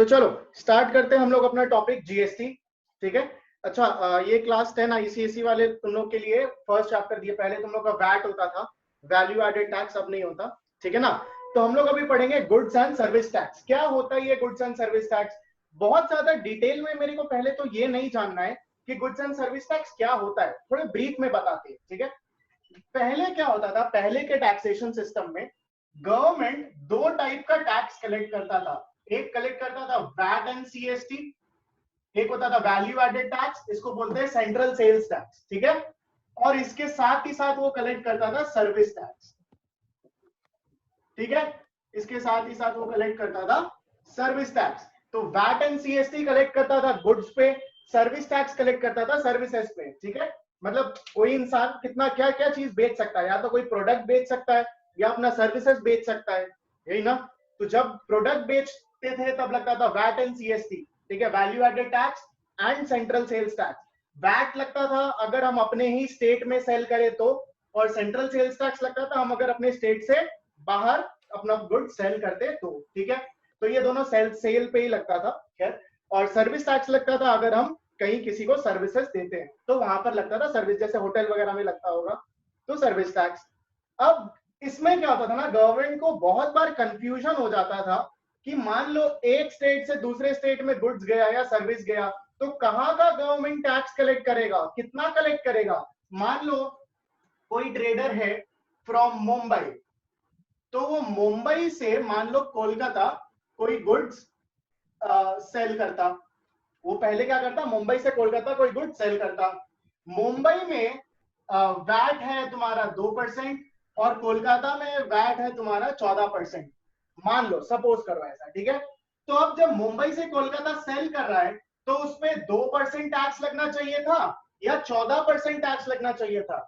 तो चलो स्टार्ट करते हैं हम लोग अपना टॉपिक जीएसटी। ठीक है, अच्छा ये क्लास 10 आईसीएसई वाले तुम लोग के लिए फर्स्ट चैप्टर दिए। पहले तुम लोग का वैट होता था, वैल्यू एडेड टैक्स, अब नहीं होता। ठीक है ना। तो हम लोग अभी पढ़ेंगे गुड्स एंड सर्विस टैक्स। क्या होता है ये गुड्स एंड सर्विस टैक्स? बहुत ज्यादा डिटेल में मेरे को पहले तो ये नहीं जानना है कि गुड्स एंड सर्विस टैक्स क्या होता है, थोड़े ब्रीफ में बताते हैं। ठीक है, पहले क्या होता था, पहले के टैक्सेशन सिस्टम में गवर्नमेंट दो टाइप का टैक्स कलेक्ट करता था। एक कलेक्ट करता था वैट एंड सीएसटी, एक होता था वैल्यू एडेड टैक्स, इसको बोलते हैं सेंट्रल सेल्स टैक्स। ठीक है, और इसके साथ ही साथ वो कलेक्ट करता था सर्विस टैक्स। ठीक है, इसके साथ ही साथ वो कलेक्ट करता था सर्विस टैक्स। तो वैट एंड सीएसटी कलेक्ट करता था गुड्स पे, सर्विस टैक्स कलेक्ट करता था सर्विसेज पे। ठीक है, मतलब कोई इंसान कितना क्या क्या चीज बेच सकता है, या तो कोई प्रोडक्ट बेच सकता है या अपना सर्विसेज बेच सकता है, यही ना। तो जब प्रोडक्ट बेचते थे तब लगता था वैट एंड सीएसटी। ठीक है, value added tax and central sales tax. VAT लगता था अगर हम अपने ही स्टेट में सेल करें तो, और सेंट्रल सेल्स टैक्स लगता था हम अगर अपने स्टेट से बाहर अपना गुड सेल करते तो। ठीक है, तो ये दोनों सेल पे ही लगता था। खैर, और सर्विस टैक्स लगता था अगर हम कहीं किसी को सर्विसेज देते हैं तो वहां पर लगता था सर्विस, जैसे होटल वगैरह में लगता होगा तो सर्विस टैक्स। अब इसमें क्या होता था ना, गवर्नमेंट को बहुत बार कंफ्यूजन हो जाता था कि मान लो एक स्टेट से दूसरे स्टेट में गुड्स गया या सर्विस गया तो कहाँ का गवर्नमेंट टैक्स कलेक्ट करेगा, कितना कलेक्ट करेगा। मान लो कोई ट्रेडर है फ्रॉम मुंबई, तो वो मुंबई से मान लो कोलकाता कोई गुड्स सेल करता। वो पहले क्या करता, मुंबई से कोलकाता कोई गुड्स सेल करता। मुंबई में वैट है तुम्हारा 2% और कोलकाता में वैट है तुम्हारा 14%। मान लो, सपोज करो ऐसा। ठीक है, तो अब जब मुंबई से कोलकाता सेल कर रहा है तो उसमें 2% टैक्स लगना चाहिए था या 14% टैक्स लगना चाहिए था।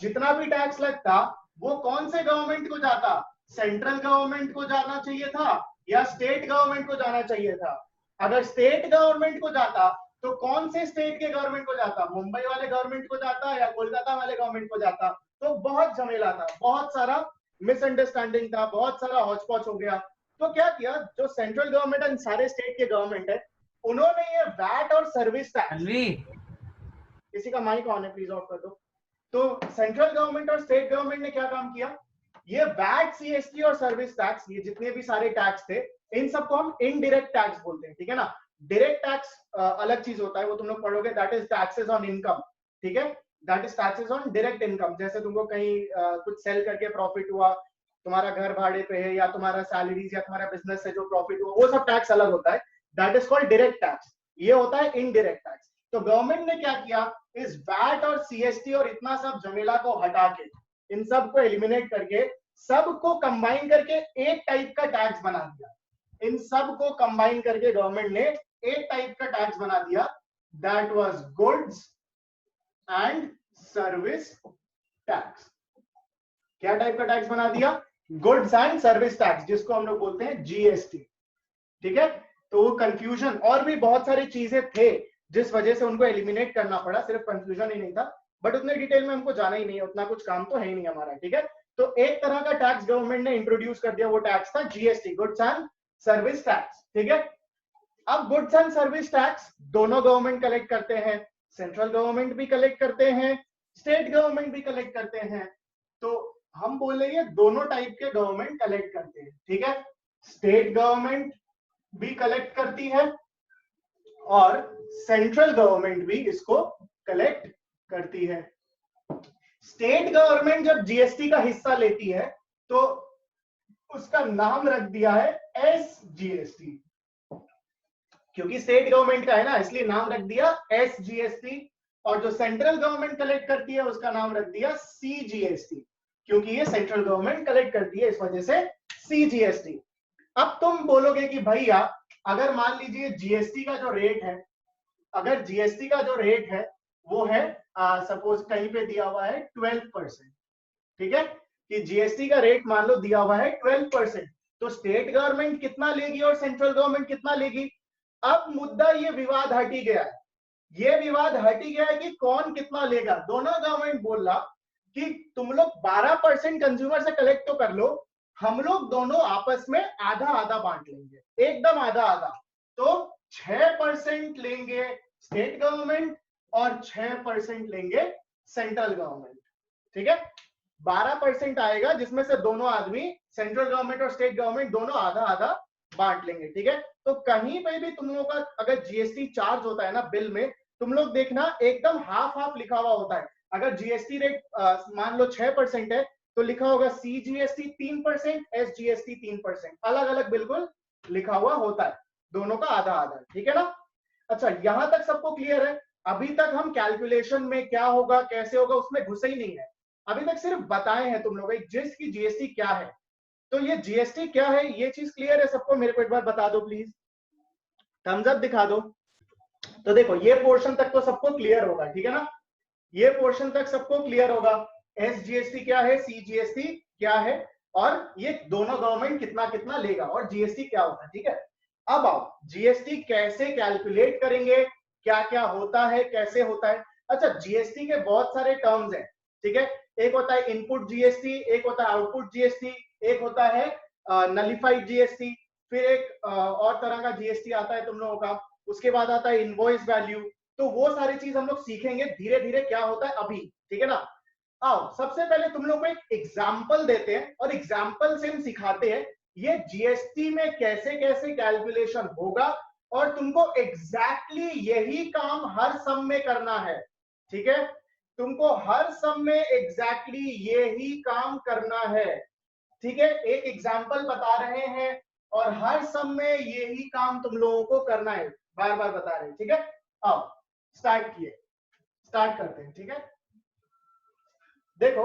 जितना भी टैक्स लगता वो कौन से गवर्नमेंट को जाता, सेंट्रल गवर्नमेंट को जाना चाहिए था या स्टेट गवर्नमेंट को जाना चाहिए था। अगर स्टेट गवर्नमेंट को जाता तो कौन से स्टेट के गवर्नमेंट को जाता, मुंबई वाले गवर्नमेंट को जाता या कोलकाता वाले गवर्नमेंट को जाता। तो बहुत झमेला था, बहुत सारा मिसअंडरस्टैंडिंग था, बहुत सारा हौच-पौच हो गया। तो क्या किया, जो सेंट्रल गवर्नमेंट एंड सारे स्टेट के गवर्नमेंट है उन्होंने ये वैट और सर्विस टैक्स, किसी का माइक ऑन है प्लीज ऑफ कर दो। तो सेंट्रल गवर्नमेंट और स्टेट गवर्नमेंट ने क्या काम किया, ये वैट, सीएसटी और सर्विस टैक्स, ये जितने भी सारे टैक्स थे इन सबको हम इनडायरेक्ट टैक्स बोलते हैं। ठीक है ना, डायरेक्ट टैक्स अलग चीज होता है, वो तुम लोग पढ़ोगे, that is taxes on income. ठीक है, that is taxes on direct income. जैसे तुमको कहीं कुछ सेल करके प्रॉफिट हुआ, तुम्हारा घर भाड़े पे है या तुम्हारा सैलरीज या तुम्हारा बिजनेस से जो प्रॉफिट हुआ, वो सब टैक्स अलग होता है, that is called direct tax. ये होता है इनडायरेक्ट टैक्स। तो गवर्नमेंट ने क्या किया, इस वैट और सीएसटी और इतना सब झमेला को हटा के, इन सब को एलिमिनेट करके, सबको कंबाइन करके एक टाइप का टैक्स बना दिया। इन सब को कंबाइन करके गवर्नमेंट ने एक टाइप का टैक्स बना दिया, that was goods and service tax. क्या टाइप का टैक्स बना दिया, गुड्स एंड सर्विस टैक्स, जिसको हम लोग बोलते हैं जीएसटी। ठीक है, तो वो कंफ्यूजन और भी बहुत सारी चीजें थे जिस वजह से उनको एलिमिनेट करना पड़ा, सिर्फ कंफ्यूजन ही नहीं था, बट उतने डिटेल में हमको जाना ही नहीं है, उतना कुछ काम तो है ही नहीं हमारा। ठीक है, तो एक तरह का टैक्स गवर्नमेंट ने इंट्रोड्यूस कर दिया, वो टैक्स था GST, goods and service tax. ठीक है, अब गुड्स एंड सर्विस टैक्स दोनों गवर्नमेंट कलेक्ट करते हैं, सेंट्रल गवर्नमेंट भी कलेक्ट करते हैं, स्टेट गवर्नमेंट भी कलेक्ट करते हैं। तो हम बोलेंगे दोनों टाइप के गवर्नमेंट कलेक्ट करते हैं। ठीक है, स्टेट गवर्नमेंट भी कलेक्ट करती है और सेंट्रल गवर्नमेंट भी इसको कलेक्ट करती है। स्टेट गवर्नमेंट जब जीएसटी का हिस्सा लेती है तो उसका नाम रख दिया है एसजीएसटी, क्योंकि स्टेट गवर्नमेंट का है ना, इसलिए नाम रख दिया एसजीएसटी। और जो सेंट्रल गवर्नमेंट कलेक्ट करती है उसका नाम रख दिया सीजीएसटी, क्योंकि ये सेंट्रल गवर्नमेंट कलेक्ट करती है, इस वजह से सीजीएसटी। अब तुम बोलोगे कि भैया अगर मान लीजिए जीएसटी का जो रेट है, अगर जीएसटी का जो रेट है वो है सपोज कहीं पे दिया हुआ है 12%। ठीक है, कि जीएसटी का रेट मान लो दिया हुआ है 12%, तो स्टेट गवर्नमेंट कितना लेगी और सेंट्रल गवर्नमेंट कितना लेगी। अब मुद्दा ये विवाद हट ही गया है, ये विवाद हट ही गया है कि कौन कितना लेगा। दोनों गवर्नमेंट बोल रहा कि तुम लोग 12% कंज्यूमर से कलेक्ट तो कर लो, हम लोग दोनों आपस में आधा आधा बांट लेंगे, एकदम आधा आधा। तो 6% लेंगे स्टेट गवर्नमेंट और 6% लेंगे सेंट्रल गवर्नमेंट। ठीक है, 12% आएगा जिसमें से दोनों आदमी सेंट्रल गवर्नमेंट और स्टेट गवर्नमेंट दोनों आधा आधा बांट लेंगे। ठीक है, तो कहीं पे भी तुम लोगों का अगर जीएसटी चार्ज होता है ना बिल में, तुम लोग देखना एकदम हाफ हाफ लिखा हुआ होता है। अगर जीएसटी रेट मान लो 6% है तो लिखा होगा सीजीएसटी 3%, एसजीएसटी 3%, अलग अलग बिल्कुल लिखा हुआ होता है, दोनों का आधा आधा। ठीक है ना? अच्छा, यहां तक सबको क्लियर है? अभी तक हम कैलकुलेशन में क्या होगा कैसे होगा उसमें घुसे ही नहीं है, अभी तक सिर्फ बताए हैं तुम लोग जिसकी जीएसटी क्या है। तो ये जीएसटी क्या है ये चीज क्लियर है सबको? मेरे को एक बार बता दो प्लीज, थम्स अप दिखा दो। तो देखो ये पोर्शन तक तो सबको क्लियर होगा, ठीक है ना? ये पोर्शन तक सबको क्लियर होगा, एसजीएसटी क्या है, सीजीएसटी क्या है, और ये दोनों गवर्नमेंट कितना कितना लेगा और जीएसटी क्या होता है। ठीक है, अब आओ जीएसटी कैसे कैलकुलेट करेंगे, क्या क्या होता है, कैसे होता है। अच्छा, जीएसटी के बहुत सारे टर्म्स हैं। ठीक है, एक होता है इनपुट जीएसटी, एक होता है आउटपुट जीएसटी, एक होता है नलिफाइड जीएसटी, फिर एक और तरह का जीएसटी आता है तुम लोगों का, उसके बाद आता है इनवॉइस वैल्यू। तो वो सारी चीज हम लोग सीखेंगे धीरे धीरे क्या होता है अभी। ठीक है ना? आओ सबसे पहले तुम लोग को एक एग्जाम्पल देते हैं और एग्जाम्पल से हम सिखाते हैं ये जीएसटी में कैसे कैसे कैलकुलेशन होगा, और तुमको एग्जैक्टली यही काम हर सम में करना है। ठीक है, तुमको हर सम में एग्जैक्टली यही काम करना है। ठीक है, एक एग्जाम्पल बता रहे हैं और हर सम में यही काम तुम लोगों को करना है, बार बार बता रहे हैं। ठीक है, अब स्टार्ट करते हैं। ठीक है, देखो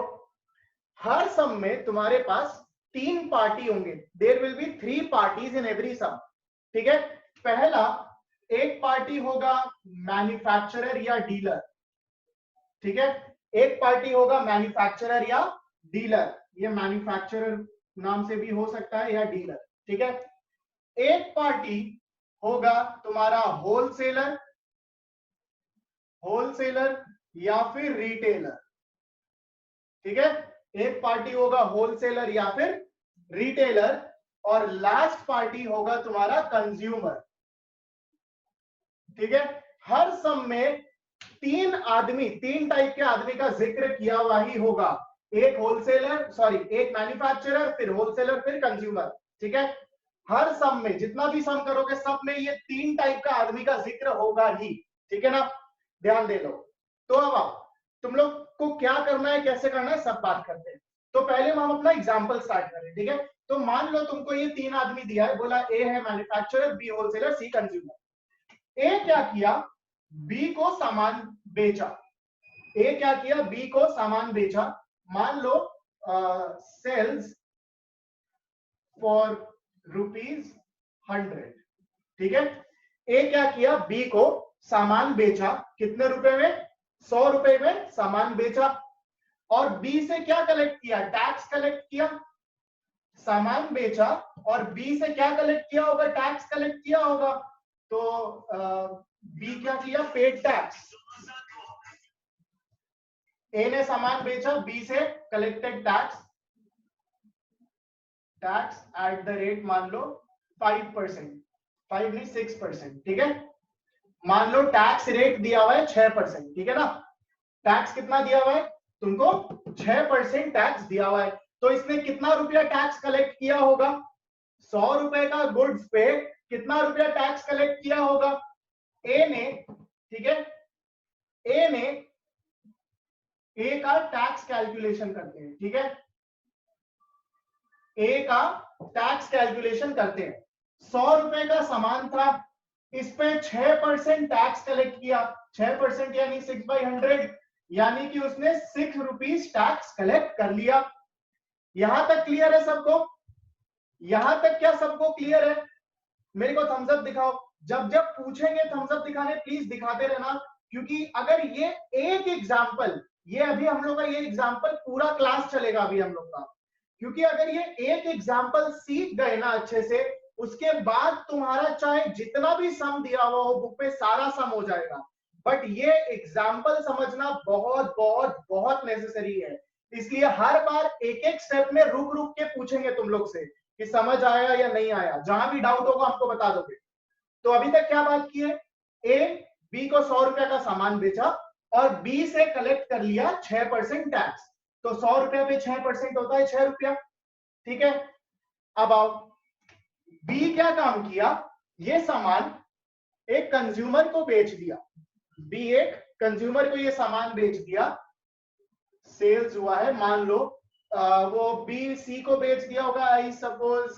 हर सम में तुम्हारे पास 3 पार्टी होंगे, there will be 3 parties in every sum. ठीक है, पहला एक पार्टी होगा मैन्युफैक्चरर या डीलर। ठीक है, एक पार्टी होगा मैन्युफैक्चरर या डीलर, ये मैन्युफैक्चरर नाम से भी हो सकता है या डीलर। ठीक है, एक पार्टी होगा तुम्हारा होलसेलर या फिर रिटेलर। ठीक है, एक पार्टी होगा होलसेलर या फिर रिटेलर, और लास्ट पार्टी होगा तुम्हारा कंज्यूमर। ठीक है, हर सम में 3 टाइप के आदमी का जिक्र किया हुआ ही होगा, एक एक मैन्युफैक्चरर, फिर होलसेलर, फिर कंज्यूमर। ठीक है, हर सम में जितना भी सम करोगे सब में ये 3 टाइप का आदमी का जिक्र होगा ही। ठीक है ना? ध्यान दे लो। तो अब तुम लोग को क्या करना है कैसे करना है सब बात करते हैं। तो पहले हम अपना एग्जांपल स्टार्ट करें। ठीक है, तो मान लो तुमको ये 3 आदमी दिया है, बोला ए है मैन्युफैक्चरर, बी होलसेलर, सी कंज्यूमर। ए क्या किया, बी को सामान बेचा। ए क्या किया, बी को सामान बेचा। मान लो सेल्स फॉर ₹100। ठीक है, ए क्या किया, बी को सामान बेचा, कितने रुपए में, 100 रुपए में सामान बेचा। और बी से क्या कलेक्ट किया, टैक्स कलेक्ट किया। सामान बेचा और बी से क्या कलेक्ट किया होगा, टैक्स कलेक्ट किया होगा। तो बी क्या किया, पेड टैक्स। ए ने सामान बेचा, बी से collected tax at the rate मान लो 5%, 5 नहीं 6%। ठीक है, मान लो टैक्स रेट दिया हुआ है 6%। ठीक है ना? टैक्स कितना दिया हुआ है तुमको, 6% टैक्स दिया हुआ है। तो इसने कितना रुपया टैक्स कलेक्ट किया होगा, 100 रुपए का गुड्स पे कितना रुपया टैक्स कलेक्ट किया होगा ए ने। ठीक है, ए का टैक्स कैलकुलेशन करते हैं। ठीक है, ए का टैक्स कैलकुलेशन करते हैं। 100 रुपए का सामान था, इस पे 6% टैक्स कलेक्ट किया। 6% यानी 6/100, यानी कि उसने 6 रुपीज टैक्स कलेक्ट कर लिया। यहां तक क्लियर है सबको? यहां तक क्या सबको क्लियर है? मेरे को थम्स अप दिखाओ। जब जब पूछेंगे थम्स अप दिखाने प्लीज दिखाते रहना, क्योंकि अगर ये एक एग्जाम्पल, ये अभी हम लोग का ये एग्जाम्पल पूरा क्लास चलेगा अभी हम लोग का, क्योंकि अगर ये एक एग्जाम्पल सीख गए ना अच्छे से, उसके बाद तुम्हारा चाहे जितना भी सम दिया हुआ हो बुक पे सारा सम हो जाएगा। बट ये एग्जाम्पल समझना बहुत बहुत बहुत नेसेसरी है, इसलिए हर बार एक एक स्टेप में रुक रुक के पूछेंगे तुम लोग से कि समझ आया या नहीं आया। जहां भी डाउट होगा हमको बता दोगे। तो अभी तक क्या बात की है, ए बी को 100 रुपया का सामान बेचा और बी से कलेक्ट कर लिया 6% टैक्स, तो 100 रुपया पे 6% होता है 6 रुपया, ठीक है। अब आओ, बी क्या काम किया, ये सामान एक कंज्यूमर को बेच दिया, बी एक कंज्यूमर को ये सामान बेच दिया, सेल्स हुआ है, मान लो वो बी सी को बेच दिया होगा आई सपोज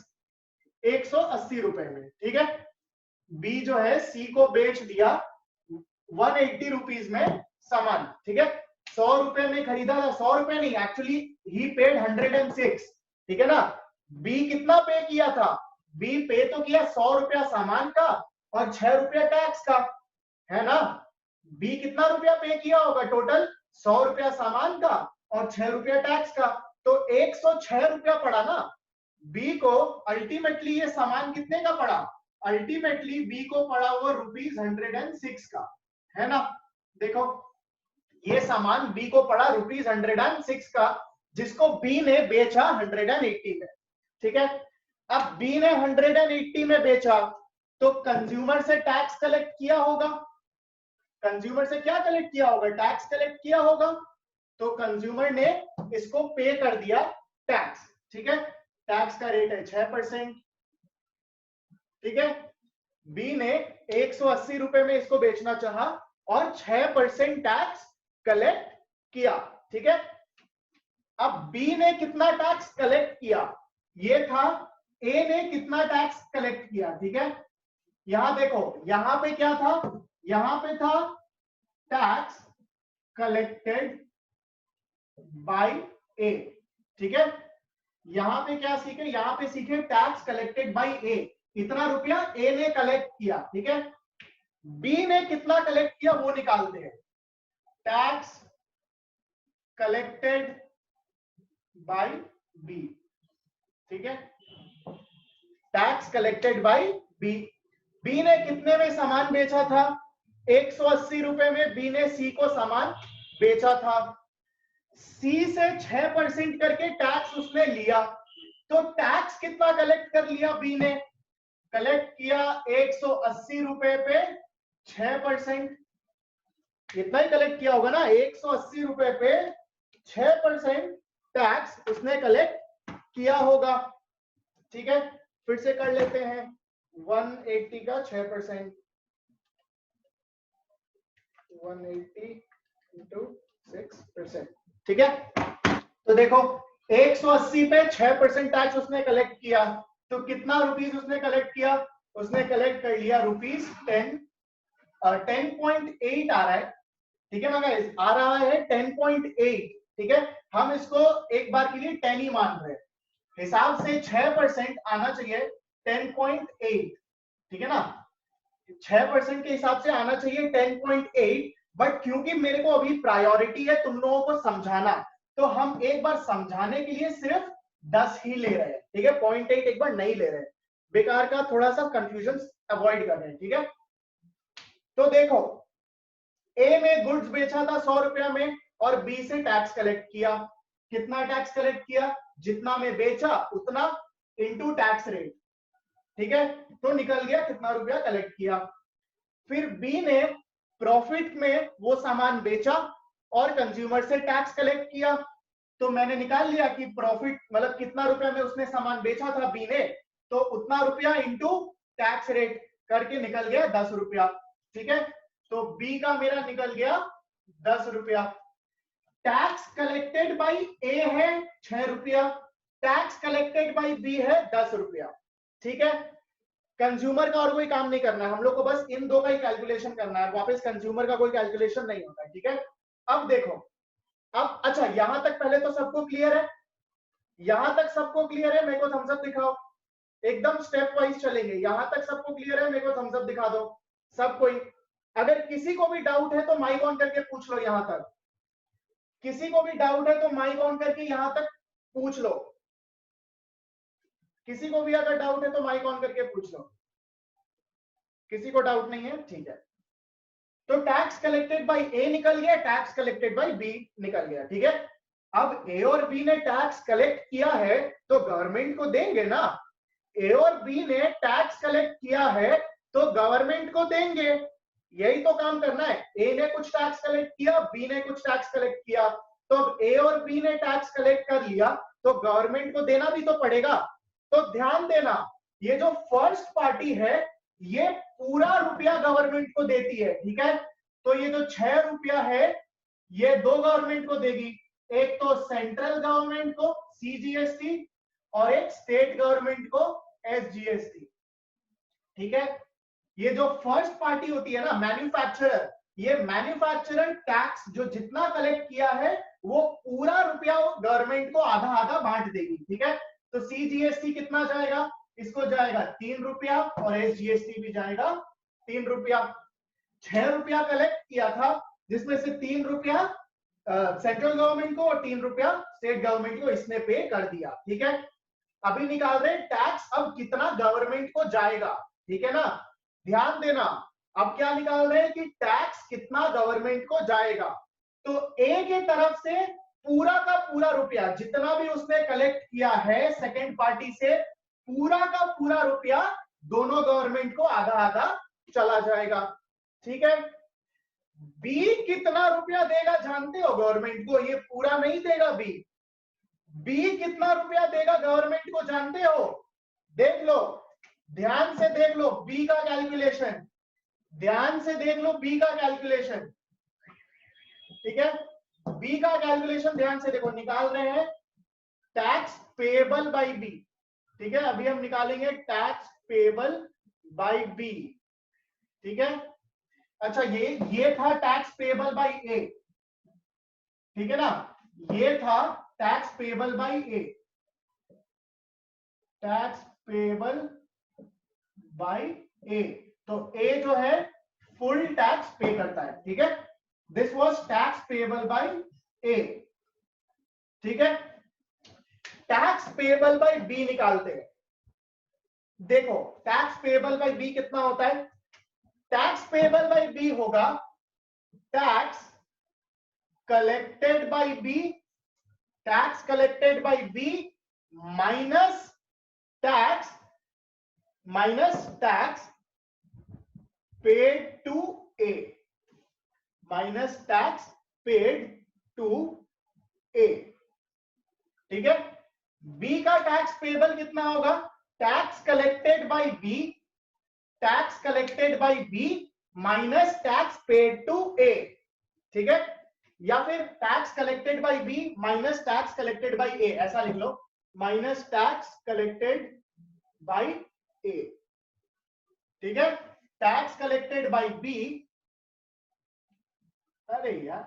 180 रुपए में, ठीक है। बी जो है सी को बेच दिया 180 रुपीज में सामान, ठीक है। 100 रुपए में खरीदा था, 100 रुपए नहीं, एक्चुअली ही पेड 106, ठीक है ना। बी कितना पे किया था, बी पे तो किया 100 रुपया सामान का और 6 रुपया टैक्स का, है ना। बी कितना रुपया पे किया होगा टोटल, 100 रुपया सामान का और 6 रुपया टैक्स का, तो 106 रुपया पड़ा ना। बी को अल्टीमेटली ये सामान कितने का पड़ा, अल्टीमेटली बी को पड़ा हुआ ₹106 का, है ना। देखो ये सामान बी को पड़ा ₹106 का, जिसको बी ने बेचा 180 में, ठीक है। अब बी ने 180 में बेचा तो कंज्यूमर से टैक्स कलेक्ट किया होगा, कंज्यूमर से क्या कलेक्ट किया होगा, टैक्स कलेक्ट किया होगा, तो कंज्यूमर ने इसको पे कर दिया टैक्स, ठीक है। टैक्स का रेट है 6%, ठीक है। बी ने 180 रुपए में इसको बेचना चाहा और 6% टैक्स कलेक्ट किया, ठीक है। अब बी ने कितना टैक्स कलेक्ट किया, ये था ए ने कितना टैक्स कलेक्ट किया, ठीक है। यहां देखो, यहां पे क्या था, यहां पे था टैक्स कलेक्टेड बाय ए, ठीक है। यहां पे क्या सीखे, यहां पे सीखे टैक्स कलेक्टेड बाय ए, इतना रुपया ए ने कलेक्ट किया, ठीक है। बी ने कितना कलेक्ट किया वो निकालते हैं, टैक्स कलेक्टेड बाय बी, ठीक है। Tax collected by B, B ने कितने में सामान बेचा था, 180 रुपए में बी ने सी को सामान बेचा था, सी से 6% करके टैक्स उसने लिया, तो टैक्स कितना कलेक्ट कर लिया बी ने, कलेक्ट किया 180 रुपए पे 6%, इतना ही कलेक्ट किया होगा ना, 180 रुपए पे 6% टैक्स उसने कलेक्ट किया होगा, ठीक है। फिर से कर लेते हैं, 180 का 6%, 180 इंटू 6%, ठीक है। तो देखो 180 पे 6% टैक्स उसने कलेक्ट किया, तो कितना रुपीस उसने कलेक्ट किया, उसने कलेक्ट कर लिया ₹10, 10.8 आ रहा है, ठीक है ना गाइस, आ रहा है 10.8, ठीक है। हम इसको एक बार के लिए 10 ही मान रहे हैं, हिसाब से 6% आना चाहिए 10.8, ठीक है ना, 6% के हिसाब से आना चाहिए 10.8, बट क्योंकि मेरे को अभी प्रायोरिटी है तुम लोगों को समझाना, तो हम एक बार समझाने के लिए सिर्फ 10 ही ले रहे हैं, ठीक है। 0.8 एक बार नहीं ले रहे हैं, बेकार का थोड़ा सा कंफ्यूजन अवॉइड कर रहे हैं, ठीक है। तो देखो ए ने गुड्स बेचा था 100 रुपया में और बी से टैक्स कलेक्ट किया, कितना टैक्स कलेक्ट किया, जितना में बेचा उतना इनटू टैक्स रेट, ठीक है। तो निकल गया कितना रुपया कलेक्ट किया। फिर बी ने प्रॉफिट में वो सामान बेचा और कंज्यूमर से टैक्स कलेक्ट किया, तो मैंने निकाल लिया कि प्रॉफिट मतलब कितना रुपया में उसने सामान बेचा था बी ने, तो उतना रुपया इंटू टैक्स रेट करके निकल गया 10 रुपया, ठीक है। तो बी का मेरा निकल गया 10 रुपया। टैक्स कलेक्टेड बाय ए है 6 रुपया, टैक्स कलेक्टेड बाय बी है 10 रुपया, ठीक है। कंज्यूमर का और कोई काम नहीं करना है, हम लोग को बस इन दो का ही कैलकुलेशन करना है, वापस कंज्यूमर का कोई कैलकुलेशन नहीं होता है, ठीक है। अब देखो, अब अच्छा यहां तक पहले तो सबको क्लियर है, यहां तक सबको क्लियर है, मेरे को थम्स अप दिखाओ, एकदम स्टेप वाइज चलेंगे, यहां तक सबको क्लियर है, मेरे को थम्स अप दिखा दो सब कोई। अगर किसी को भी डाउट है तो माइक ऑन करके पूछ लो, यहां तक किसी को भी डाउट है तो माइक ऑन करके यहां तक पूछ लो, किसी को भी अगर डाउट है तो माइक ऑन करके पूछ लो, किसी को डाउट नहीं है, ठीक है। तो टैक्स कलेक्टेड बाय ए निकल गया, टैक्स कलेक्टेड बाय बी निकल गया, ठीक है। अब ए और बी ने टैक्स कलेक्ट किया है तो गवर्नमेंट को देंगे ना, ए और बी ने टैक्स कलेक्ट किया है तो गवर्नमेंट को देंगे, यही तो काम करना है। ए ने कुछ टैक्स कलेक्ट किया, बी ने कुछ टैक्स कलेक्ट किया, तो अब ए और बी ने टैक्स कलेक्ट कर लिया तो गवर्नमेंट को देना भी तो पड़ेगा। तो ध्यान देना, ये जो फर्स्ट पार्टी है ये पूरा रुपया गवर्नमेंट को देती है, ठीक है। तो ये जो 6 रुपया है ये 2 गवर्नमेंट को देगी, एक तो सेंट्रल गवर्नमेंट को सीजीएसटी और एक स्टेट गवर्नमेंट को एसजीएसटी, ठीक है। ये जो फर्स्ट पार्टी होती है ना मैन्युफैक्चरर, ये मैन्युफैक्चरर टैक्स जो जितना कलेक्ट किया है वो पूरा रुपया गवर्नमेंट को आधा आधा बांट देगी, ठीक है। तो सीजीएसटी कितना जाएगा, इसको जाएगा 3 रुपया और एसजीएसटी भी जाएगा 3 रुपया। 6 रुपया कलेक्ट किया था जिसमें से 3 रुपया सेंट्रल गवर्नमेंट को और 3 रुपया स्टेट गवर्नमेंट को इसने पे कर दिया, ठीक है। अभी निकाल रहे टैक्स अब कितना गवर्नमेंट को जाएगा, ठीक है ना। ध्यान देना, अब क्या निकाल रहे हैं कि टैक्स कितना गवर्नमेंट को जाएगा। तो ए के तरफ से पूरा का पूरा रुपया जितना भी उसने कलेक्ट किया है सेकेंड पार्टी से, पूरा का पूरा रुपया दोनों गवर्नमेंट को आधा आधा चला जाएगा, ठीक है। बी कितना रुपया देगा जानते हो गवर्नमेंट को, ये पूरा नहीं देगा बी कितना रुपया देगा गवर्नमेंट को जानते हो, देख लो, ध्यान से देख लो बी का कैलकुलेशन, ध्यान से देख लो बी का कैलकुलेशन, ठीक है। बी का कैलकुलेशन ध्यान से देखो, निकाल रहे हैं टैक्स पेएबल बाय बी, ठीक है। अभी हम निकालेंगे टैक्स पेएबल बाय बी, ठीक है। अच्छा ये था टैक्स पेएबल बाय ए, ठीक है ना, ये था tax payable by A, tax payable by A. तो ए जो है फुल टैक्स पे करता है, ठीक है। This was tax payable by A, ठीक है। टैक्स पेएबल बाय बी निकालते हैं। देखो टैक्स पेएबल बाय बी कितना होता है, टैक्स पेएबल बाय बी होगा tax collected by B, tax collected by B minus tax paid to A, minus tax paid to A, ठीक है। बी का टैक्स पेबल कितना होगा, tax collected by B, tax collected by B minus tax paid to A, ठीक है। या फिर tax collected by B minus tax collected by A, ऐसा लिख लो, minus tax collected by A, ठीक है। टैक्स कलेक्टेड बाय बी, अरे यार,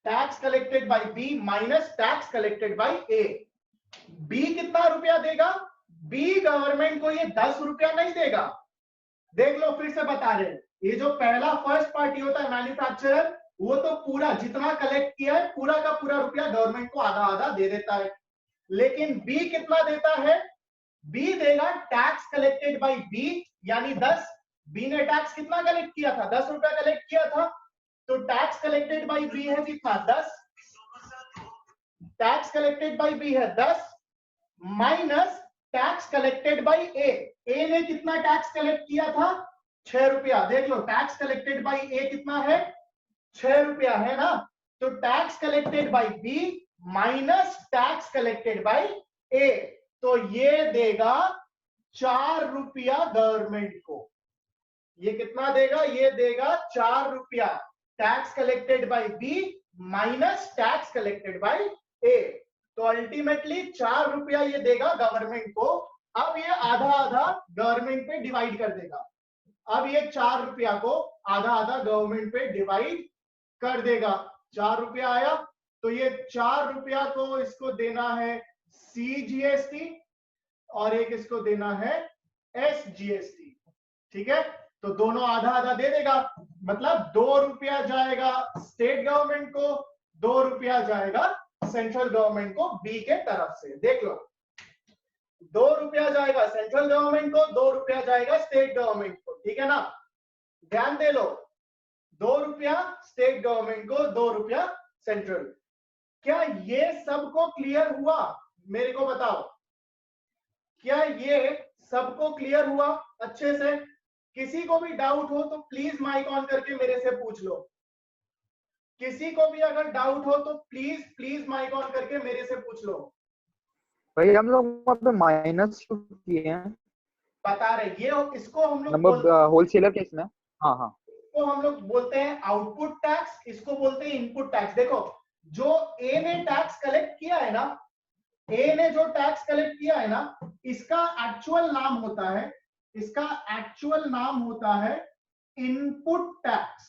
tax collected by B minus tax collected by A. B कितना रुपया देगा, बी गवर्नमेंट को ये 10 रुपया नहीं देगा, देख लो फिर से बता रहे हैं, ये जो पहला फर्स्ट पार्टी होता है मैन्युफैक्चरर, वो तो पूरा जितना कलेक्ट किया है पूरा का पूरा रुपया गवर्नमेंट को आधा आधा दे देता है। लेकिन बी कितना देता है, बी देगा टैक्स कलेक्टेड बाय बी यानी 10। बी ने टैक्स कितना कलेक्ट किया था, 10 रुपया कलेक्ट किया था, तो टैक्स कलेक्टेड बाय बी है कितना, 10। टैक्स कलेक्टेड बाय बी है 10 minus tax collected by A. A ने कितना टैक्स कलेक्ट किया था, 6 रुपया, देख लो टैक्स कलेक्टेड बाय ए कितना है, 6 रुपया है ना। तो tax collected by B minus tax collected by A, तो ये देगा 4 रुपया गवर्नमेंट को। ये कितना देगा, ये देगा 4 रुपया, tax collected by B minus tax collected by A. तो अल्टीमेटली 4 रुपया ये देगा गवर्नमेंट को। अब ये आधा आधा गवर्नमेंट पे डिवाइड कर देगा, अब ये 4 रुपया को आधा आधा गवर्नमेंट पे डिवाइड कर देगा। 4 रुपया आया, तो ये 4 रुपया को इसको देना है सीजीएसटी और एक इसको देना है एसजीएसटी, ठीक है। तो दोनों आधा आधा दे देगा, मतलब 2 रुपया जाएगा स्टेट गवर्नमेंट को, 2 रुपया जाएगा सेंट्रल गवर्नमेंट को बी के तरफ से। देख लो 2 रुपया जाएगा सेंट्रल गवर्नमेंट को, 2 रुपया जाएगा स्टेट गवर्नमेंट को, ठीक है ना। ध्यान दे लो, 2 रुपया स्टेट गवर्नमेंट को, 2 रुपया सेंट्रल। क्या ये सबको क्लियर हुआ, मेरे को बताओ, क्या ये सबको क्लियर हुआ अच्छे से? किसी को भी डाउट हो तो प्लीज माइक ऑन करके मेरे से पूछ लो। किसी को भी अगर डाउट हो तो प्लीज प्लीज माइक ऑन करके मेरे से पूछ लो। भाई हम लोग वहाँ पे माइनस किए हैं, बता रहे ये इसको हम लोग नंबर होलसेलर केस में। हाँ हाँ, इसको हम लोग बोलते हैं आउटपुट टैक्स, इसको बोलते हैं इनपुट टैक्स। देखो जो ए ने टैक्स कलेक्ट किया है ना, ए ने जो टैक्स कलेक्ट किया है ना, इसका एक्चुअल नाम होता है, इसका एक्चुअल नाम होता है इनपुट टैक्स।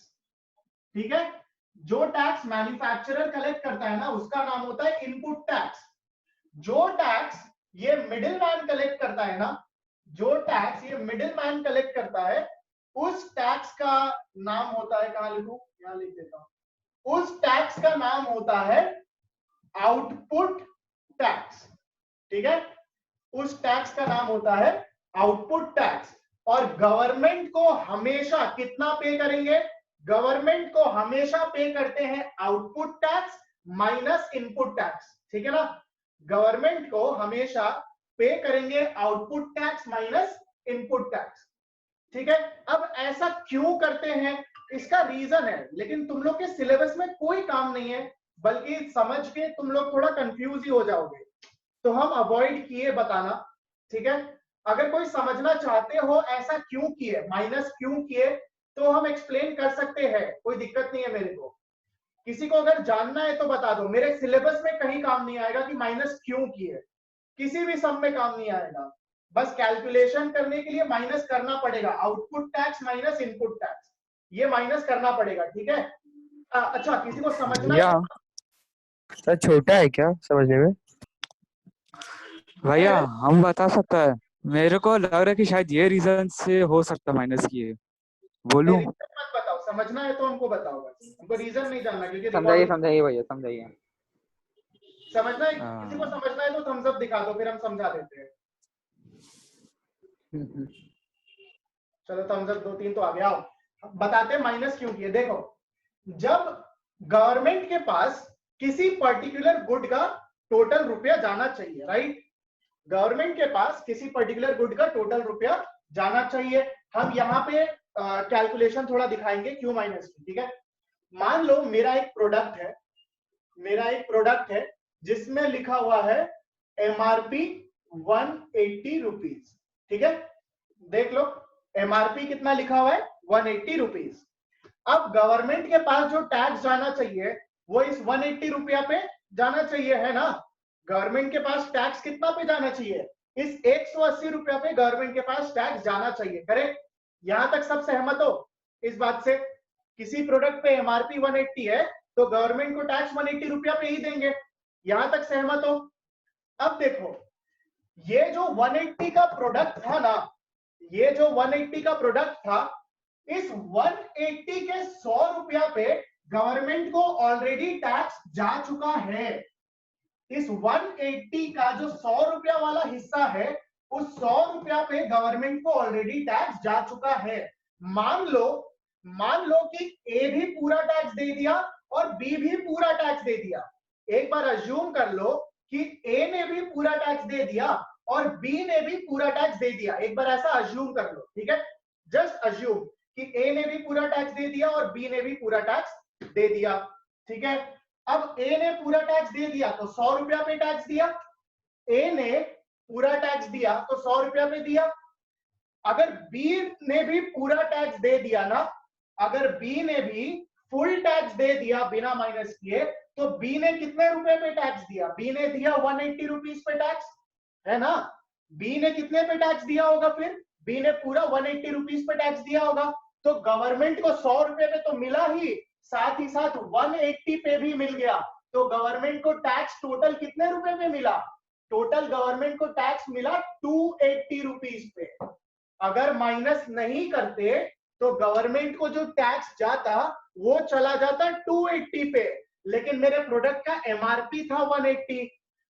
ठीक है, जो टैक्स मैन्युफैक्चरर कलेक्ट करता है ना उसका नाम होता है इनपुट टैक्स। जो टैक्स ये मिडिल मैन कलेक्ट करता है ना, जो टैक्स ये मिडिल मैन कलेक्ट करता है उस टैक्स का नाम होता है, कहां लिखूं, यहां लिख देता हूं, उस टैक्स का नाम होता है आउटपुट टैक्स। ठीक है, उस टैक्स का नाम होता है आउटपुट टैक्स। और गवर्नमेंट को हमेशा कितना पे करेंगे? गवर्नमेंट को हमेशा पे करते हैं output tax minus input tax. ठीक है ना, गवर्नमेंट को हमेशा पे करेंगे output tax minus input tax. ठीक है, अब ऐसा क्यों करते हैं इसका रीजन है, लेकिन तुम लोग के सिलेबस में कोई काम नहीं है, बल्कि समझ के तुम लोग थोड़ा कंफ्यूज ही हो जाओगे, तो हम अवॉइड किए बताना। ठीक है, अगर कोई समझना चाहते हो ऐसा क्यों किए, माइनस क्यों किए, तो हम एक्सप्लेन कर सकते हैं, कोई दिक्कत नहीं है मेरे को। किसी को अगर जानना है तो बता दो, मेरे सिलेबस में कहीं काम नहीं आएगा कि माइनस क्यों किए, किसी भी सम में काम नहीं आएगा। बस कैलकुलेशन करने के लिए माइनस करना पड़ेगा, output tax minus input tax, ये माइनस करना पड़ेगा। ठीक है, अच्छा किसी को समझना है? सर छोटा है क्या समझने में? भैया हम बता सकता है, मेरे को लग रहा है कि शायद ये रीजन से हो सकता माइनस किए। बोलूं? मत बताओ, समझना है तो हमको बताओ, बस हमको रीजन नहीं जानना, क्योंकि समझाइए समझाइए भैया समझाइए। समझना है, किसी को समझना है तो थम्स अप दिखा दो, फिर हम समझा देते हैं। चलो थम्स अप 2-3 तो आ गया। आओ बताते हैं माइनस क्यों किए। देखो, जब गवर्नमेंट के पास किसी पर्टिकुलर गुड का टोटल रुपया जाना चाहिए, राइट, गवर्नमेंट के पास किसी पर्टिकुलर गुड का टोटल रुपया जाना चाहिए। हम यहाँ पे कैलकुलेशन थोड़ा दिखाएंगे क्यों माइनस की। ठीक है, मान लो मेरा एक प्रोडक्ट है, मेरा एक प्रोडक्ट है जिसमें लिखा हुआ है एमआरपी 180 रुपीज। ठीक है, देख लो एमआरपी कितना लिखा हुआ है, 180 रुपीज। अब गवर्नमेंट के पास जो टैक्स जाना चाहिए वो इस 180 रुपया पे जाना चाहिए, है ना। गवर्नमेंट के पास टैक्स कितना पे जाना चाहिए, इस 180 रुपया पे गवर्नमेंट के पास टैक्स जाना चाहिए। करेक्ट, यहां तक सब सहमत हो इस बात से? किसी प्रोडक्ट पे एमआरपी 180 है तो गवर्नमेंट को टैक्स 180 रुपया पे ही देंगे, यहां तक सहमत हो? अब देखो, ये जो 180 का प्रोडक्ट था ना, ये जो 180 का प्रोडक्ट था, इस 180 के 100 रुपया पे गवर्नमेंट को ऑलरेडी टैक्स जा चुका है। इस 180 का जो 100 रुपया वाला हिस्सा है, उस 100 रुपया पे गवर्नमेंट को ऑलरेडी टैक्स जा चुका है। मान लो कि ए भी पूरा टैक्स दे दिया और बी भी पूरा टैक्स दे दिया। एक बार अज्यूम कर लो कि ए ने भी पूरा टैक्स दे दिया और बी ने भी पूरा टैक्स दे दिया। एक बार ऐसा अज्यूम कर लो, ठीक है, जस्ट अज्यूम कि ए ने भी पूरा टैक्स दे दिया और बी ने भी पूरा टैक्स दे दिया। ठीक है, अब ए ने पूरा टैक्स दे दिया तो 100 रुपया पे टैक्स दिया, ए ने पूरा टैक्स दिया तो 100 रुपया पे दिया। अगर बी ने भी पूरा टैक्स दे दिया ना, अगर बी ने भी फुल टैक्स दे दिया बिना माइनस किए, तो बी ने कितने रुपए पे टैक्स दिया? बी ने दिया 180 रुपीज पे टैक्स, है ना। बी ने कितने पे टैक्स दिया होगा? फिर बी ने पूरा 180 रुपीज पे टैक्स दिया होगा। तो गवर्नमेंट को 100 रुपए पे तो मिला ही, साथ ही साथ 180 पे भी मिल गया। तो गवर्नमेंट को टैक्स टोटल कितने रुपए पे मिला? टोटल गवर्नमेंट को टैक्स मिला 280 रुपीज पे। अगर माइनस नहीं करते तो गवर्नमेंट को जो टैक्स जाता वो चला जाता 280 पे, लेकिन मेरे प्रोडक्ट का एमआरपी था 180।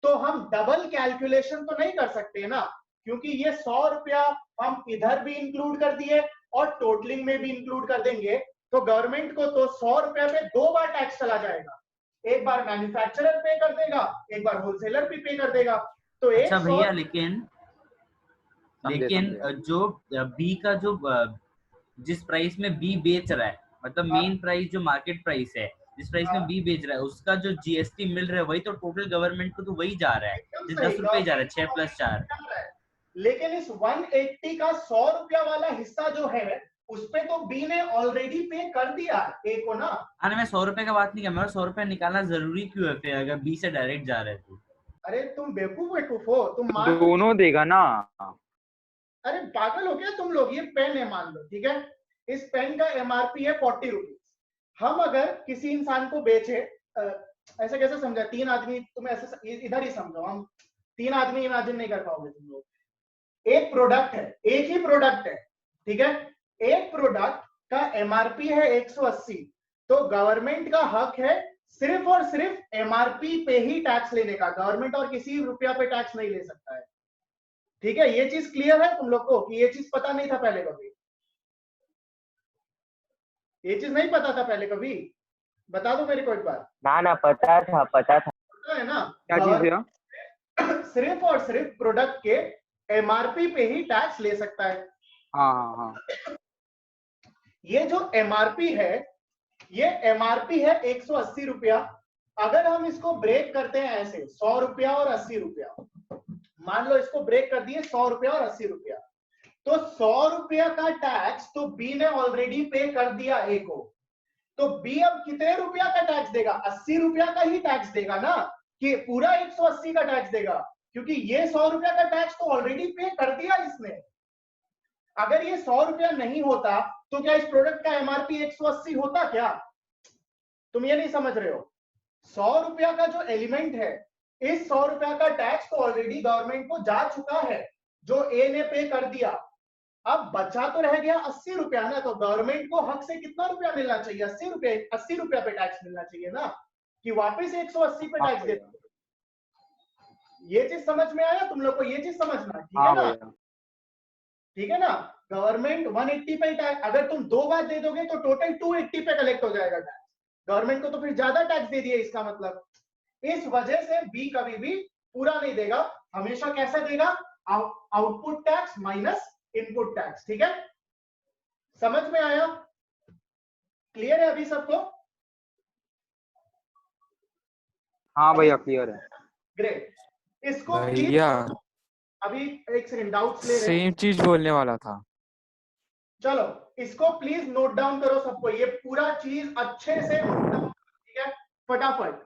तो हम डबल कैलकुलेशन तो नहीं कर सकते ना, क्योंकि ये 100 रुपया हम इधर भी इंक्लूड कर दिए और टोटलिंग में भी इंक्लूड कर देंगे, तो गवर्नमेंट को तो 100 रुपया पे 2 बार टैक्स चला जाएगा। एक बार मैन्युफैक्चरर पे कर देगा, एक बार होलसेलर भी पे कर देगा। तो अच्छा भैया, लेकिन लेकिन जो बी का जो जिस प्राइस में बी बेच रहा है, मतलब मेन प्राइस जो मार्केट प्राइस है, जिस प्राइस में बी बेच रहा है, उसका जो जीएसटी मिल रहा है वही तो टोटल गवर्नमेंट को तो वही जा रहा है, जो 10 रुपए जा रहा है, 6+4। लेकिन इस 180 का 100 रुपया वाला हिस्सा जो है उसपे तो बी ने ऑलरेडी पे कर दिया ए को ना। हाँ, मैं 100 रुपए का बात नहीं कर, मैं 100 रुपए निकालना जरूरी क्यों है फिर अगर बी से डायरेक्ट जा रहे तो? अरे तुम बेवकूफ हो, तुम मान दोनों देगा ना। अरे पागल हो क्या तुम लोग। ये पेन है मान लो, ठीक है, इस पेन का एमआरपी है 40 रुपीज। हम अगर किसी इंसान को बेचे, ऐसे कैसे समझा, 3 आदमी, तुम ऐसे इधर ही समझो, हम 3 आदमी इमेजिन नहीं कर पाओगे तुम लोग। एक प्रोडक्ट है, एक ही प्रोडक्ट है, ठीक है, एक प्रोडक्ट का एमआरपी है 180, तो गवर्नमेंट का हक है सिर्फ और सिर्फ एमआरपी पे ही टैक्स लेने का। गवर्नमेंट और किसी रुपया पे टैक्स नहीं ले सकता है, ठीक है। ये चीज क्लियर है तुम लोग को कि ये चीज पता नहीं था पहले कभी? ये चीज नहीं पता था पहले कभी? बता दो मेरे को एक बार। ना पता था पता है ना? क्या चीज है? सिर्फ और सिर्फ प्रोडक्ट के एमआरपी पे ही टैक्स ले सकता है। हाँ। ये जो एमआरपी है, ये एमआरपी है 180 रुपया। अगर हम इसको ब्रेक करते हैं ऐसे 100 रुपया और 80 रुपया, मान लो इसको ब्रेक कर दिए 100 रुपया और 80 रुपया, तो 100 रुपया का टैक्स तो बी ने ऑलरेडी पे कर दिया ए को। तो बी अब कितने रुपया का टैक्स देगा? 80 रुपया का ही टैक्स देगा ना, कि पूरा 180 का टैक्स देगा, क्योंकि ये 100 रुपया का टैक्स तो ऑलरेडी पे कर दिया इसने। अगर ये 100 रुपया नहीं होता तो क्या इस प्रोडक्ट का एमआरपी 180 होता क्या? तुम ये नहीं समझ रहे हो। 100 रुपया का जो एलिमेंट है, इस 100 रुपया का टैक्स तो ऑलरेडी गवर्नमेंट को जा चुका है, जो ए ने पे कर दिया। अब बचा तो रह गया 80 रुपया ना, तो गवर्नमेंट को हक से कितना रुपया मिलना चाहिए? 80 रुपया। 80 रुपया पे टैक्स मिलना चाहिए ना, कि वापस 180 पे टैक्स दे। ये चीज समझ में आया तुम लोग को? ये चीज समझना, ठीक है ना? ठीक है ना? गवर्नमेंट 180 पे टैक्स, अगर तुम 2 बार दे दोगे तो टोटल 280 पे कलेक्ट हो जाएगा टैक्स। गवर्नमेंट को तो फिर ज्यादा टैक्स दे दिया इसका मतलब। इस वजह से बी कभी भी पूरा नहीं देगा, हमेशा कैसा देगा? Output tax minus input tax, ठीक है? समझ में आया? क्लियर है अभी सबको? हाँ भैया क्लियर है। ग्रेट। इसको भैया अभी एक सेकंड डाउट्स ले रहे हैं। सेम चीज बोलने वाला था। चलो इसको प्लीज नोट डाउन करो सबको, ये पूरा चीज अच्छे से नोट डाउन, ठीक है? फटाफट।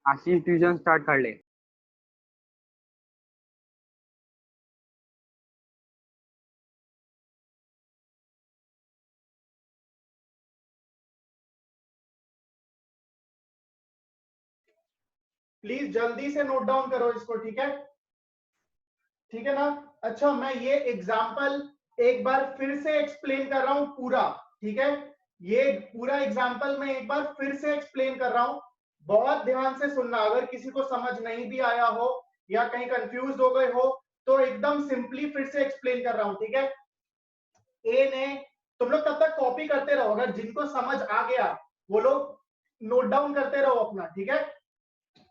आशीष ट्यूशन स्टार्ट कर ले। प्लीज जल्दी से नोट डाउन करो इसको, ठीक है? ठीक है ना? अच्छा, मैं ये एग्जाम्पल एक बार फिर से एक्सप्लेन कर रहा हूं पूरा, ठीक है? ये पूरा एग्जाम्पल मैं एक बार फिर से एक्सप्लेन कर रहा हूं, बहुत ध्यान से सुनना। अगर किसी को समझ नहीं भी आया हो या कहीं कंफ्यूज हो गए हो तो एकदम सिंपली फिर से एक्सप्लेन कर रहा हूं, ठीक है? ए ने, तुम लोग तब तक कॉपी करते रहो, अगर जिनको समझ आ गया वो लोग नोट डाउन करते रहो अपना, ठीक है?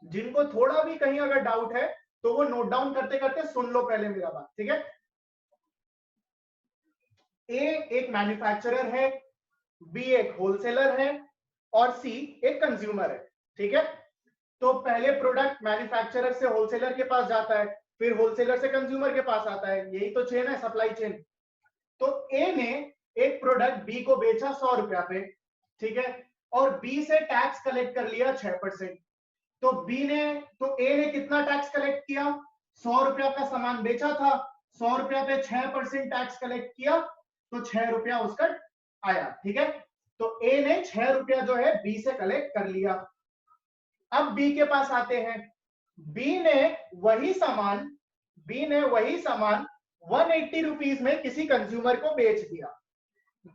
जिनको थोड़ा भी कहीं अगर डाउट है तो वो नोट डाउन करते करते सुन लो पहले मेरा बात, ठीक है? ए एक मैन्युफैक्चरर है, बी एक होलसेलर है और सी एक कंज्यूमर है, ठीक है? तो पहले प्रोडक्ट मैन्युफैक्चरर से होलसेलर के पास जाता है, फिर होलसेलर से कंज्यूमर के पास आता है, यही तो चेन है, सप्लाई चेन। तो ए ने एक प्रोडक्ट बी को बेचा 100 रुपया पे, ठीक है? और बी से टैक्स कलेक्ट कर लिया 6%। तो ए ने कितना टैक्स कलेक्ट किया? 100 रुपया का सामान बेचा था, 100 रुपया पे 6% टैक्स कलेक्ट किया, तो 6 रुपया उसका आया, ठीक है? तो ए ने 6 रुपया जो है बी से कलेक्ट कर लिया। अब बी के पास आते हैं, बी ने वही सामान 180 रुपीज में किसी कंज्यूमर को बेच दिया।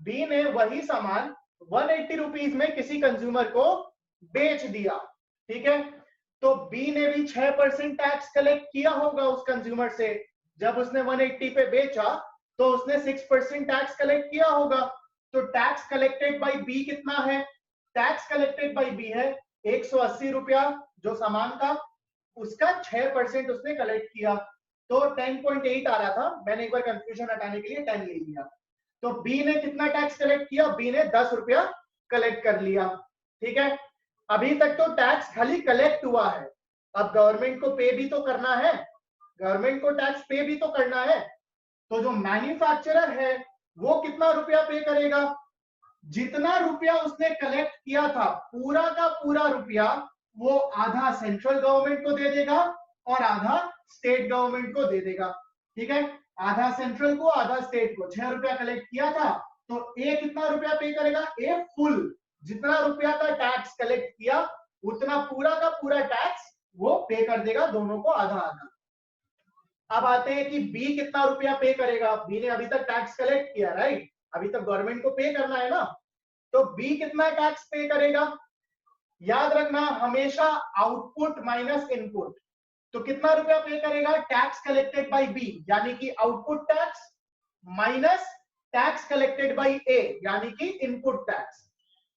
बी ने वही सामान 180 रुपीज में किसी कंज्यूमर को बेच दिया, ठीक है? तो बी ने भी 6% टैक्स कलेक्ट किया होगा उस कंज्यूमर से। जब उसने 180 पे बेचा तो उसने 6% टैक्स कलेक्ट किया होगा। तो टैक्स कलेक्टेड बाय बी कितना है? टैक्स कलेक्टेड बाय बी है 180 रुपया जो सामान का, उसका 6% उसने कलेक्ट किया, तो 10.8 आ रहा था, मैंने एक बार कंफ्यूजन हटाने के लिए 10 ले लिया। तो बी ने कितना टैक्स कलेक्ट किया? बी ने 10 रुपया कलेक्ट कर लिया, ठीक है। अभी तक तो टैक्स खाली कलेक्ट हुआ है, अब गवर्नमेंट को पे भी तो करना है, गवर्नमेंट को टैक्स पे भी तो करना है। तो जो मैन्युफैक्चरर है वो कितना रुपया पे करेगा? जितना रुपया उसने कलेक्ट किया था पूरा का पूरा रुपया वो आधा सेंट्रल गवर्नमेंट को दे देगा और आधा स्टेट गवर्नमेंट को दे देगा, ठीक है। आधा सेंट्रल को, आधा स्टेट को। 6 रुपया कलेक्ट किया था तो ए कितना रुपया पे करेगा? ए फुल जितना रुपया का टैक्स कलेक्ट किया उतना पूरा का पूरा टैक्स वो पे कर देगा, दोनों को आधा आधा। अब आते हैं कि बी कितना रुपया पे करेगा। बी ने अभी तक टैक्स कलेक्ट किया, राइट, अभी तक गवर्नमेंट को पे करना है ना, तो बी कितना टैक्स पे करेगा? याद रखना हमेशा आउटपुट माइनस इनपुट। तो कितना रुपया पे करेगा? टैक्स कलेक्टेड बाय बी यानी कि output tax minus tax collected by A यानी कि इनपुट टैक्स।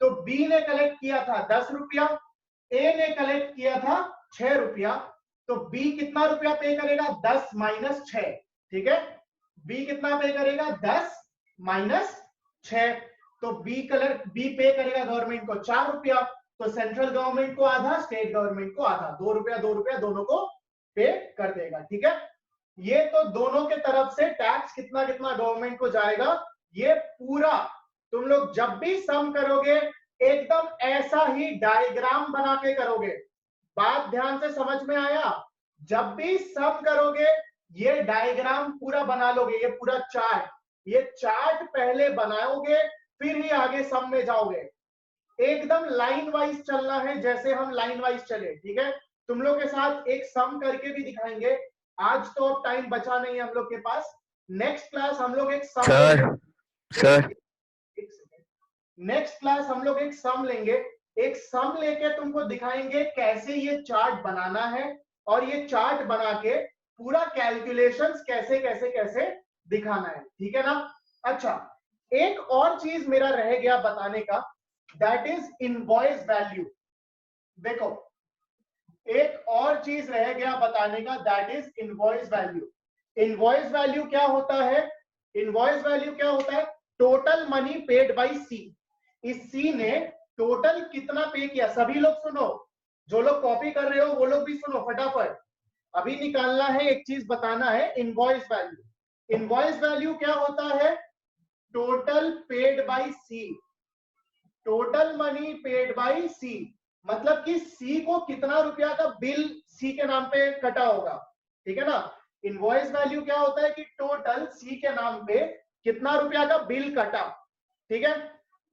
तो बी ने कलेक्ट किया था 10 रुपया, ए ने कलेक्ट किया था 6 रुपया, तो बी कितना रुपया पे करेगा? 10 माइनस 6, ठीक है। बी कितना पे करेगा? 10 माइनस 6। तो बी पे करेगा गवर्नमेंट को 4 रुपया, तो सेंट्रल गवर्नमेंट को आधा, स्टेट गवर्नमेंट को आधा, 2 रुपया 2 रुपया दोनों को पे कर देगा, ठीक है। ये तो दोनों के तरफ से टैक्स कितना कितना गवर्नमेंट को जाएगा, ये पूरा तुम लोग जब भी सम करोगे एकदम ऐसा ही डायग्राम बना के करोगे। बात ध्यान से समझ में आया? जब भी सम करोगे ये डायग्राम पूरा बना लोगे, ये पूरा चार्ट, ये चार्ट पहले बनाओगे फिर ही आगे सम में जाओगे। एकदम लाइन वाइज चलना है, जैसे हम लाइन वाइज चले, ठीक है। तुम लोग के साथ एक सम करके भी दिखाएंगे। आज तो अब टाइम बचा नहीं है हम लोग के पास। नेक्स्ट क्लास हम लोग एक सम नेक्स्ट क्लास हम लोग एक सम लेंगे। एक सम लेके तुमको दिखाएंगे कैसे ये चार्ट बनाना है और ये चार्ट बना के पूरा कैलकुलेशंस कैसे कैसे कैसे दिखाना है, ठीक है ना। अच्छा, एक और चीज मेरा रह गया बताने का, दैट इज इनवॉइस वैल्यू। देखो एक और चीज रह गया बताने का, that is invoice value. Invoice value क्या होता है? इनवॉइस वैल्यू क्या होता है? टोटल मनी पेड बाय सी। इस सी ने टोटल कितना पे किया? सभी लोग सुनो, जो लोग कॉपी कर रहे हो वो लोग भी सुनो फटाफट। अभी निकालना है, एक चीज बताना है, इनवॉइस वैल्यू। इनवॉइस वैल्यू क्या होता है? Total paid by C, total money paid by C, मतलब कि सी को कितना रुपया का बिल सी के नाम पे कटा होगा, ठीक है ना। इनवॉइस वैल्यू क्या होता है कि टोटल सी के नाम पे कितना रुपया का बिल कटा, ठीक है।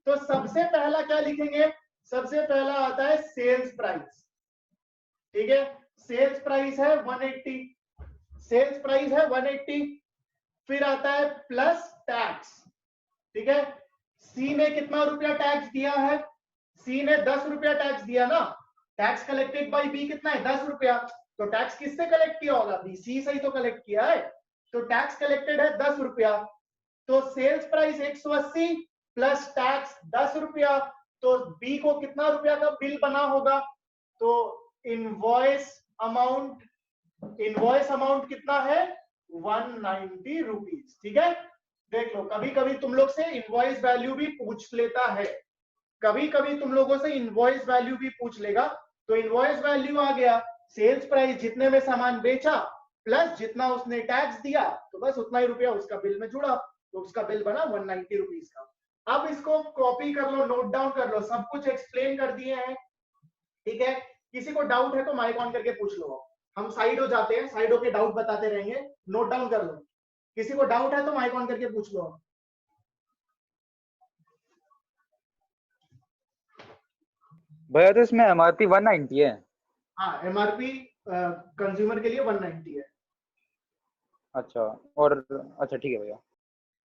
तो सबसे पहला क्या लिखेंगे? सबसे पहला आता है सेल्स प्राइस, ठीक है। सेल्स प्राइस है 180, सेल्स प्राइस है 180। फिर आता है प्लस टैक्स, ठीक है। सी ने कितना रुपया टैक्स दिया है? सी ने 10 रुपया टैक्स दिया ना। टैक्स कलेक्टेड बाय बी कितना है? 10 रुपया। तो टैक्स किससे कलेक्ट किया होगा? बी, सी से ही तो कलेक्ट किया है। तो टैक्स कलेक्टेड है 10 रुपया। तो सेल्स प्राइस 180 प्लस टैक्स 10 रुपया, तो बी को कितना रुपया का बिल बना होगा? तो इनवॉइस अमाउंट कितना है? 190 रुपीज, ठीक है। देख लो, कभी कभी तुम लोग से इनवॉइस वैल्यू भी पूछ लेता है, कभी कभी तुम लोगों से इनवॉइस वैल्यू भी पूछ लेगा। तो इनवॉइस वैल्यू आ गया, सेल्स प्राइस जितने में सामान बेचा प्लस जितना उसने टैक्स दिया, तो बस उतना ही रुपया उसका बिल में जुड़ा, तो उसका बिल बना 190 रुपीज का। अब इसको कॉपी कर लो, नोट डाउन कर लो, सब कुछ एक्सप्लेन कर दिए हैं, ठीक है। किसी को डाउट है तो माइक ऑन करके पूछ लो। हम साइड हो जाते हैं, साइड होके डाउट बताते रहेंगे, नोट डाउन कर लो। किसी को डाउट है तो माइक ऑन करके पूछ लो। भैया तो इसमें एमआरपी 190 है। हाँ, एमआरपी कंज्यूमर के लिए 190 है। अच्छा, और अच्छा ठीक है भैया,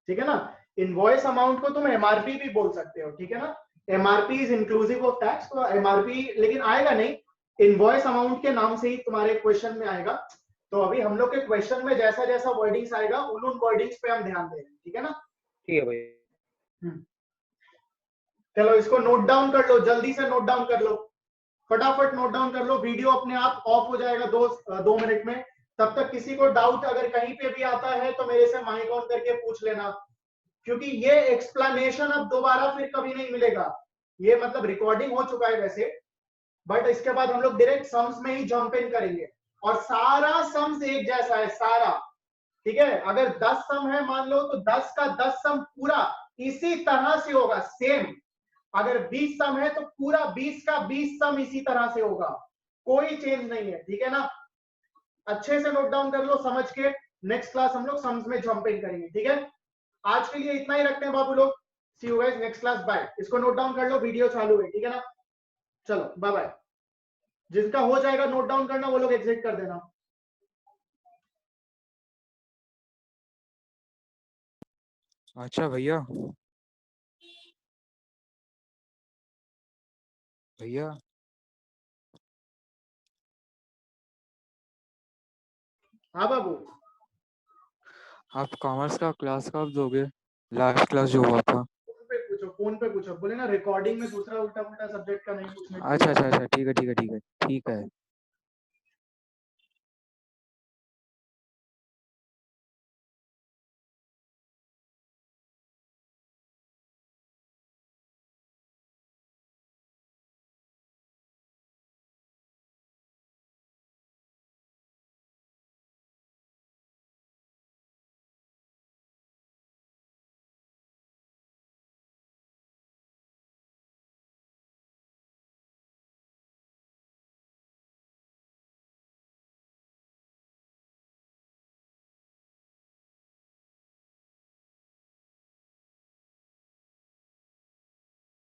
ठीक है ना। इनवॉइस अमाउंट को तुम एमआरपी भी बोल सकते हो, ठीक है ना। MRP is inclusive of tax, तो एमआरपी लेकिन आएगा नहीं, इनवॉइस अमाउंट के नाम से ही तुम्हारे क्वेश्चन में आएगा। तो अभी हम लोग के क्वेश्चन में जैसा जैसा वर्डिंग्स आएगा उन वर्डिंग्स पे हम ध्यान देंगे, ठीक है ना। ठीक है भैया। चलो इसको नोट डाउन कर लो, जल्दी से नोट डाउन कर लो फटाफट नोट डाउन कर लो, वीडियो अपने आप ऑफ हो जाएगा 2 मिनट में। तब तक किसी को डाउट अगर कहीं पे भी आता है तो मेरे से माइक ऑन करके पूछ लेना, क्योंकि ये एक्सप्लेनेशन अब दोबारा फिर कभी नहीं मिलेगा। ये मतलब रिकॉर्डिंग हो चुका है वैसे, बट इसके बाद हम लोग डायरेक्ट सम्स में ही जंप इन करेंगे, और सारा सम्स एक जैसा है सारा, ठीक है। अगर 10 सम है मान लो, तो 10 का 10 सम पूरा इसी तरह से होगा, सेम। अगर 20 सम है तो पूरा 20 का 20 सम इसी तरह से होगा, कोई चेंज नहीं है, ठीक है ना। अच्छे से नोट डाउन कर लो समझ के, नेक्स्ट क्लास हम लोग सम्स में जंप इन करेंगे, ठीक है। आज के लिए इतना ही रखते हैं बाबू लोग, see you guys next class, bye. इसको नोट डाउन कर लो, वीडियो चालू है, ठीक है ना। चलो बाय बाय। जिसका हो जाएगा नोट डाउन करना वो लोग एग्जिट कर देना। अच्छा भैया, भैया हाँ बाबू, आप कॉमर्स का क्लास कब दोगे? लास्ट क्लास जो हुआ था। फोन पे पूछो, बोले ना रिकॉर्डिंग में दूसरा उल्टा पुल्टा सब्जेक्ट का नहीं पूछने के अच्छा लिए। अच्छा अच्छा, ठीक है ठीक है ठीक है ठीक है।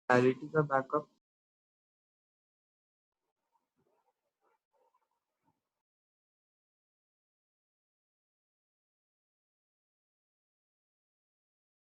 रियलिटी का बैकअप